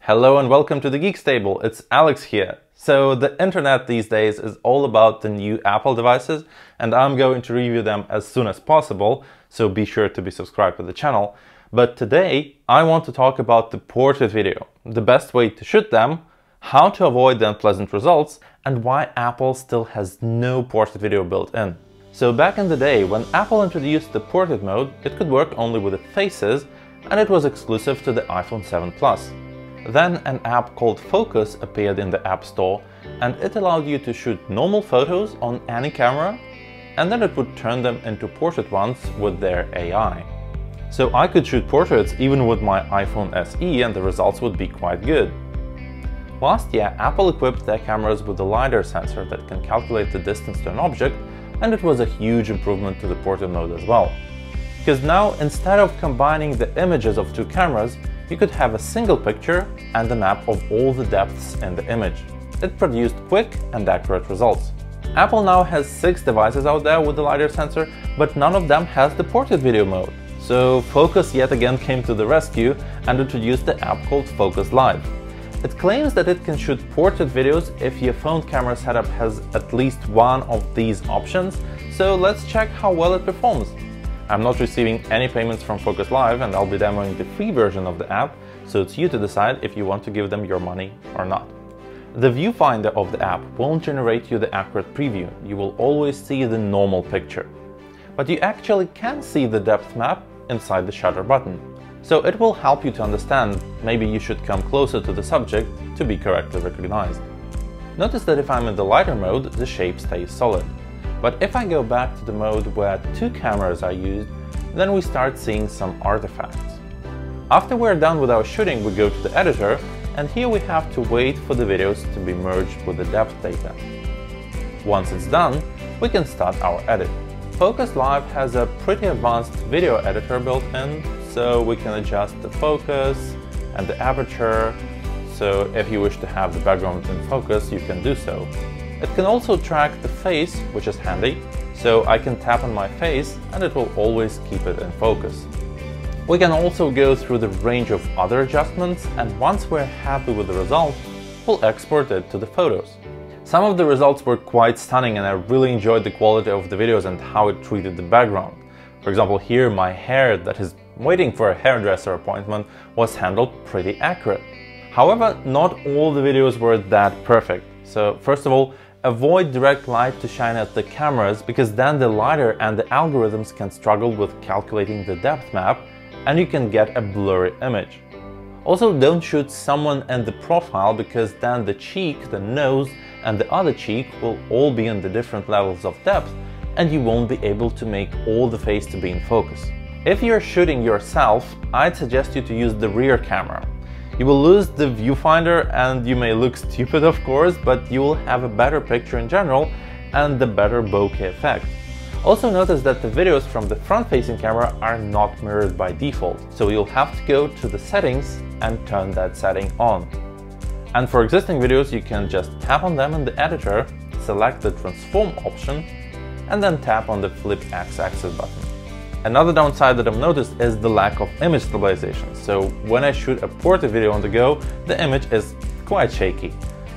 Hello and welcome to the Geeks Table. It's Alex here. So the internet these days is all about the new Apple devices, and I'm going to review them as soon as possible, so be sure to be subscribed to the channel. But today I want to talk about the portrait video, the best way to shoot them, how to avoid the unpleasant results, and why Apple still has no portrait video built in. So back in the day, when Apple introduced the portrait mode, it could work only with the faces, and it was exclusive to the iPhone 7 Plus. Then an app called Focos appeared in the App Store, and it allowed you to shoot normal photos on any camera, and then it would turn them into portrait ones with their AI. So I could shoot portraits even with my iPhone SE, and the results would be quite good. Last year, Apple equipped their cameras with a LiDAR sensor that can calculate the distance to an object, and it was a huge improvement to the portrait mode as well. Because now, instead of combining the images of two cameras, you could have a single picture and a map of all the depths in the image. It produced quick and accurate results. Apple now has 6 devices out there with the LiDAR sensor, but none of them has the portrait video mode. So Focos yet again came to the rescue and introduced the app called Focos Live. It claims that it can shoot portrait videos if your phone camera setup has at least one of these options, so let's check how well it performs. I'm not receiving any payments from Focos Live, and I'll be demoing the free version of the app, so it's you to decide if you want to give them your money or not. The viewfinder of the app won't generate you the accurate preview, you will always see the normal picture. But you actually can see the depth map inside the shutter button. So it will help you to understand maybe you should come closer to the subject to be correctly recognized. Notice that if I'm in the LiDAR mode, the shape stays solid. But if I go back to the mode where 2 cameras are used, then we start seeing some artifacts. After we're done with our shooting, we go to the editor, and here we have to wait for the videos to be merged with the depth data. Once it's done, we can start our edit. Focos Live has a pretty advanced video editor built in, so we can adjust the focus and the aperture, so if you wish to have the background in focus, you can do so. It can also track the face, which is handy, so I can tap on my face and it will always keep it in focus. We can also go through the range of other adjustments, and once we're happy with the result, we'll export it to the photos. Some of the results were quite stunning, and I really enjoyed the quality of the videos and how it treated the background. For example, here my hair that is waiting for a hairdresser appointment was handled pretty accurate. However, not all the videos were that perfect. So first of all, avoid direct light to shine at the cameras, because then the LiDAR and the algorithms can struggle with calculating the depth map and you can get a blurry image. Also, don't shoot someone in the profile, because then the cheek, the nose and the other cheek will all be in the different levels of depth and you won't be able to make all the face to be in focus. If you're shooting yourself, I'd suggest you to use the rear camera. You will lose the viewfinder and you may look stupid, of course, but you will have a better picture in general and the better bokeh effect. Also notice that the videos from the front-facing camera are not mirrored by default, so you'll have to go to the settings and turn that setting on. And for existing videos, you can just tap on them in the editor, select the transform option, and then tap on the flip x-axis button. Another downside that I've noticed is the lack of image stabilization, so when I shoot a portrait video on the go, the image is quite shaky.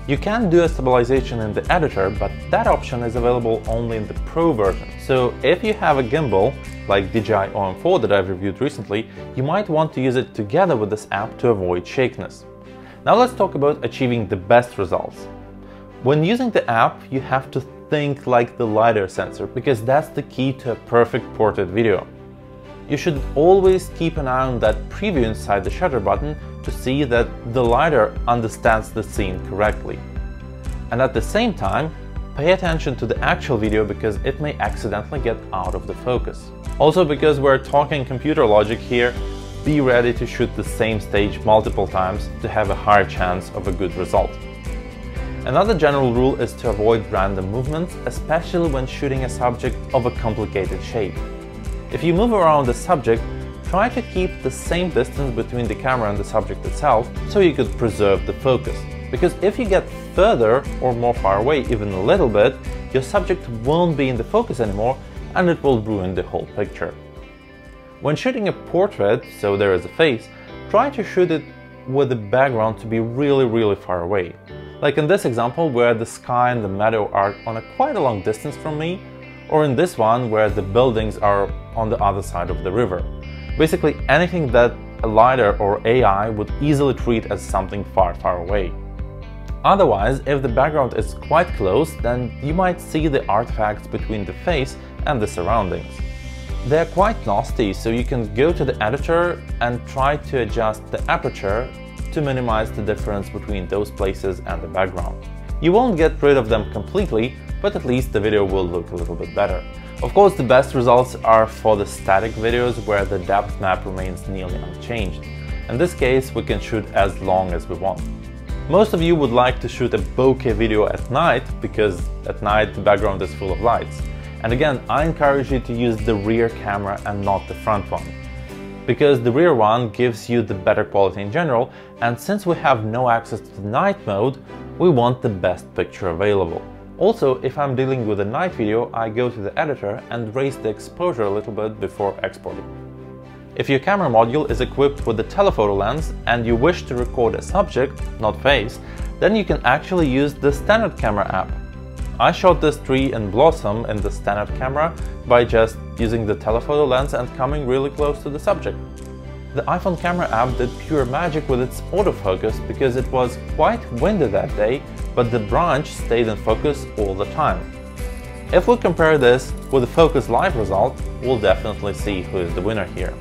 You can do a stabilization in the editor, but that option is available only in the Pro version. So if you have a gimbal, like DJI OM4 that I've reviewed recently, you might want to use it together with this app to avoid shakiness. Now let's talk about achieving the best results. When using the app, you have to think like the LiDAR sensor, because that's the key to a perfect portrait video. You should always keep an eye on that preview inside the shutter button to see that the LiDAR understands the scene correctly. And at the same time, pay attention to the actual video, because it may accidentally get out of the focus. Also, because we're talking computer logic here, be ready to shoot the same stage multiple times to have a higher chance of a good result. Another general rule is to avoid random movements, especially when shooting a subject of a complicated shape. If you move around the subject, try to keep the same distance between the camera and the subject itself, so you could preserve the focus. Because if you get further or more far away, even a little bit, your subject won't be in the focus anymore and it will ruin the whole picture. When shooting a portrait, so there is a face, try to shoot it with the background to be really far away. Like in this example where the sky and the meadow are on quite a long distance from me, or in this one where the buildings are on the other side of the river. Basically anything that a LiDAR or AI would easily treat as something far away. Otherwise, if the background is quite close, then you might see the artifacts between the face and the surroundings. They are quite nasty, so you can go to the editor and try to adjust the aperture to minimize the difference between those places and the background. You won't get rid of them completely, but at least the video will look a little bit better. Of course, the best results are for the static videos where the depth map remains nearly unchanged. In this case, we can shoot as long as we want. Most of you would like to shoot a bokeh video at night because at night the background is full of lights. And again, I encourage you to use the rear camera and not the front one, because the rear one gives you the better quality in general, and since we have no access to the night mode, we want the best picture available. Also, if I'm dealing with a night video, I go to the editor and raise the exposure a little bit before exporting. If your camera module is equipped with a telephoto lens and you wish to record a subject, not face, then you can actually use the standard camera app. I shot this tree in blossom in the standard camera by just using the telephoto lens and coming really close to the subject. The iPhone camera app did pure magic with its autofocus because it was quite windy that day, but the branch stayed in focus all the time. If we compare this with the Focos live result, we'll definitely see who is the winner here.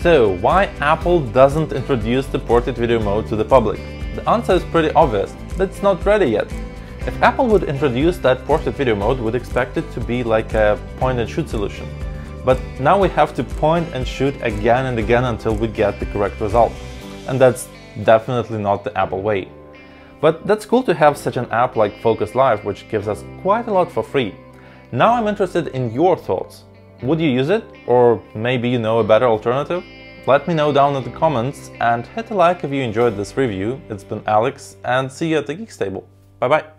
So, why Apple doesn't introduce the portrait video mode to the public? The answer is pretty obvious, it's not ready yet. If Apple would introduce that portrait video mode, we'd expect it to be like a point-and-shoot solution. But now we have to point and shoot again and again until we get the correct result. And that's definitely not the Apple way. But that's cool to have such an app like Focos Live, which gives us quite a lot for free. Now I'm interested in your thoughts. Would you use it? Or maybe you know a better alternative? Let me know down in the comments and hit a like if you enjoyed this review. It's been Alex, and see you at the Geeks Table. Bye bye!